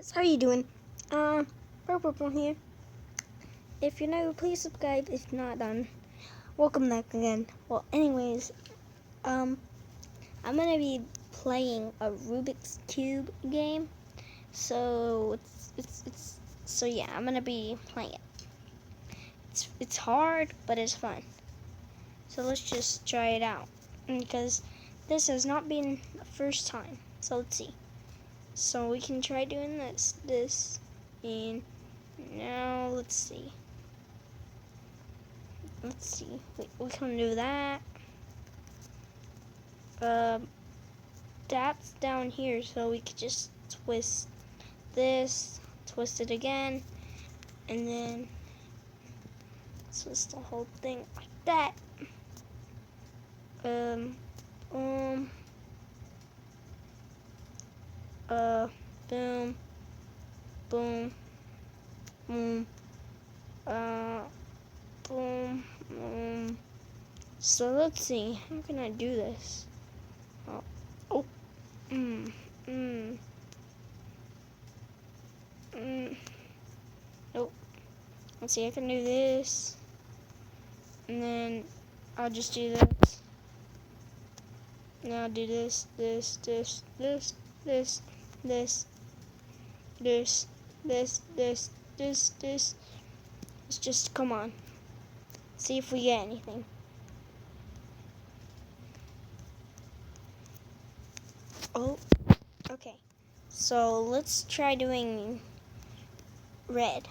guys, how are you doing? Purple here. If you're new, please subscribe. If not, welcome back again. Well, anyways, I'm gonna be playing a Rubik's Cube game. So yeah, I'm gonna be playing it. It's hard, but it's fun. So let's just try it out because this has not been the first time. So let's see. So we can try doing this, and now let's see. We can do that. That's down here, so we could just twist this, twist it again, and then twist the whole thing like that. Boom, boom, boom, boom. So let's see, how can I do this? Nope. Let's see, I can do this, and then I'll just do this. Now I'll do this. Let's just, come on. See if we get anything. Oh, okay. So let's try doing red.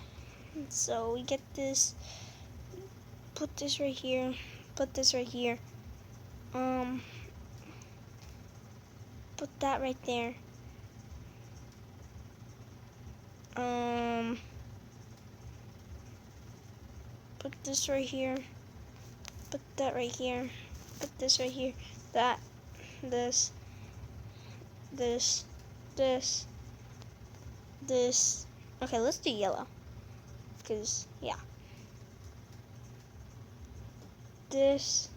So we get this, put this right here, put this right here. Put that right there. Put this right here. Put that right here. Put this right here. That, this. Okay, let's do yellow. Cause yeah. This,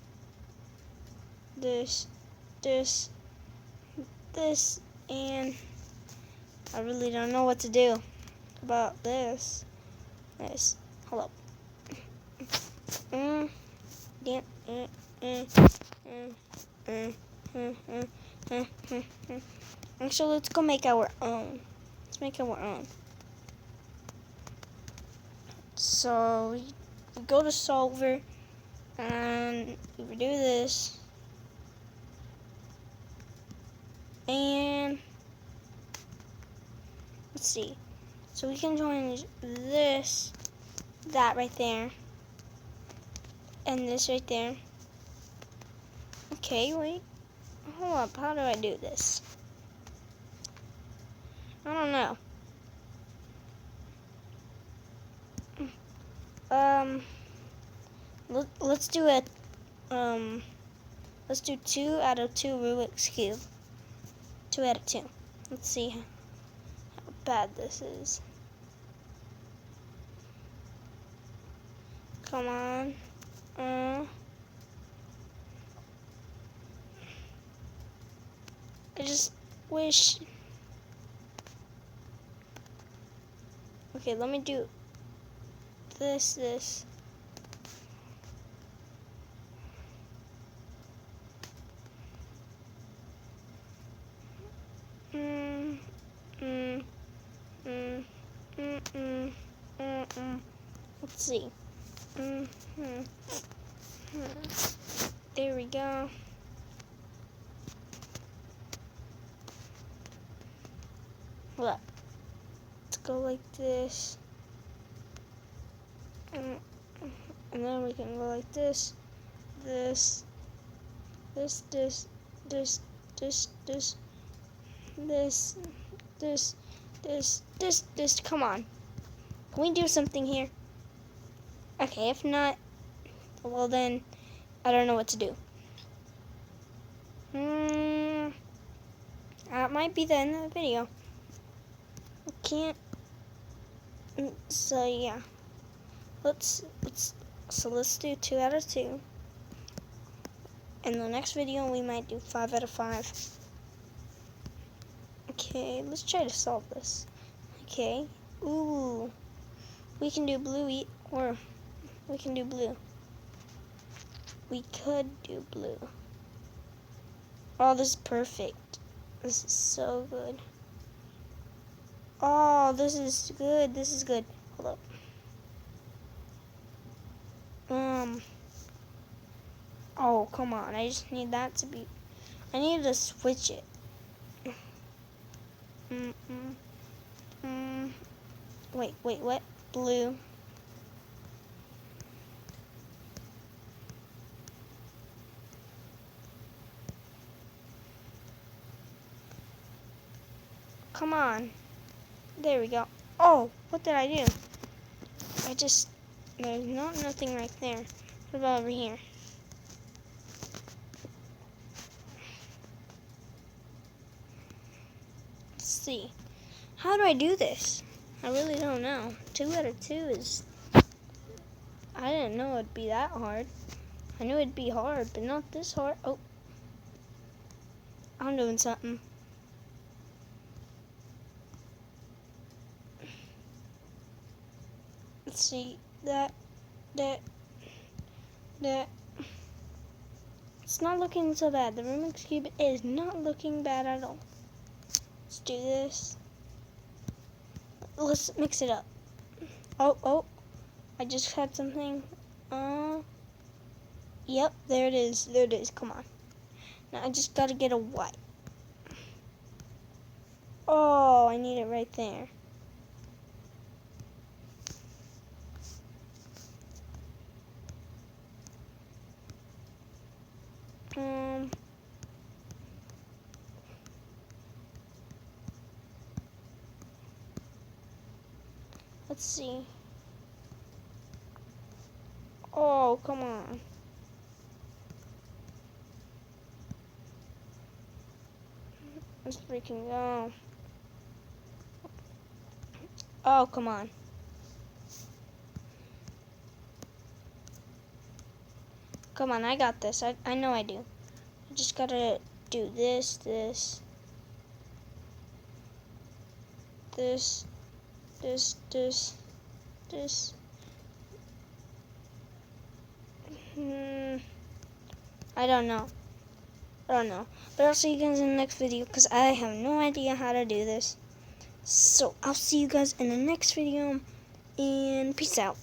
and I really don't know what to do about this. Hold up. Actually, let's go make our own. Let's make our own. So we go to solver and we do this. And let's see. So we can join this, that right there, and this right there. Okay, wait. Hold up. How do I do this? I don't know. Let's do it. Let's do 2 out of 2 Rubik's Cube. 2 out of 2. Let's see how bad this is. Come on. I just wish. Okay, let me do this. Let's see. There we go. Hold up. Let's go like this. And then we can go like this. This. Come on. Can we do something here? Okay, if not, well then, I don't know what to do. That might be the end of the video. I can't. So yeah, let's do 2 out of 2. In the next video, we might do 5 out of 5. Okay, let's try to solve this. Okay. Ooh. We can do blue, or we can do blue. We could do blue. Oh, this is perfect. This is so good. Oh, this is good. This is good. Hold up. Oh, come on. I just need that to be... I need to switch it. Wait, what? Blue. Come on. There we go. Oh, what did I do? There's nothing right there. What about over here? Let's see. How do I do this? I really don't know. 2 out of 2 is... I didn't know it'd be that hard. I knew it'd be hard, but not this hard. Oh. I'm doing something. Let's see. That. It's not looking so bad. The Rubik's Cube is not looking bad at all. Let's do this. Let's mix it up. Oh. I just had something. Yep, there it is. Come on. Now I just gotta get a white. Oh, I need it right there. Let's see. Oh, come on. Let's freaking go. Oh, come on. Come on, I got this. I know I do. I just gotta do this. I don't know. But I'll see you guys in the next video because I have no idea how to do this. So I'll see you guys in the next video and peace out.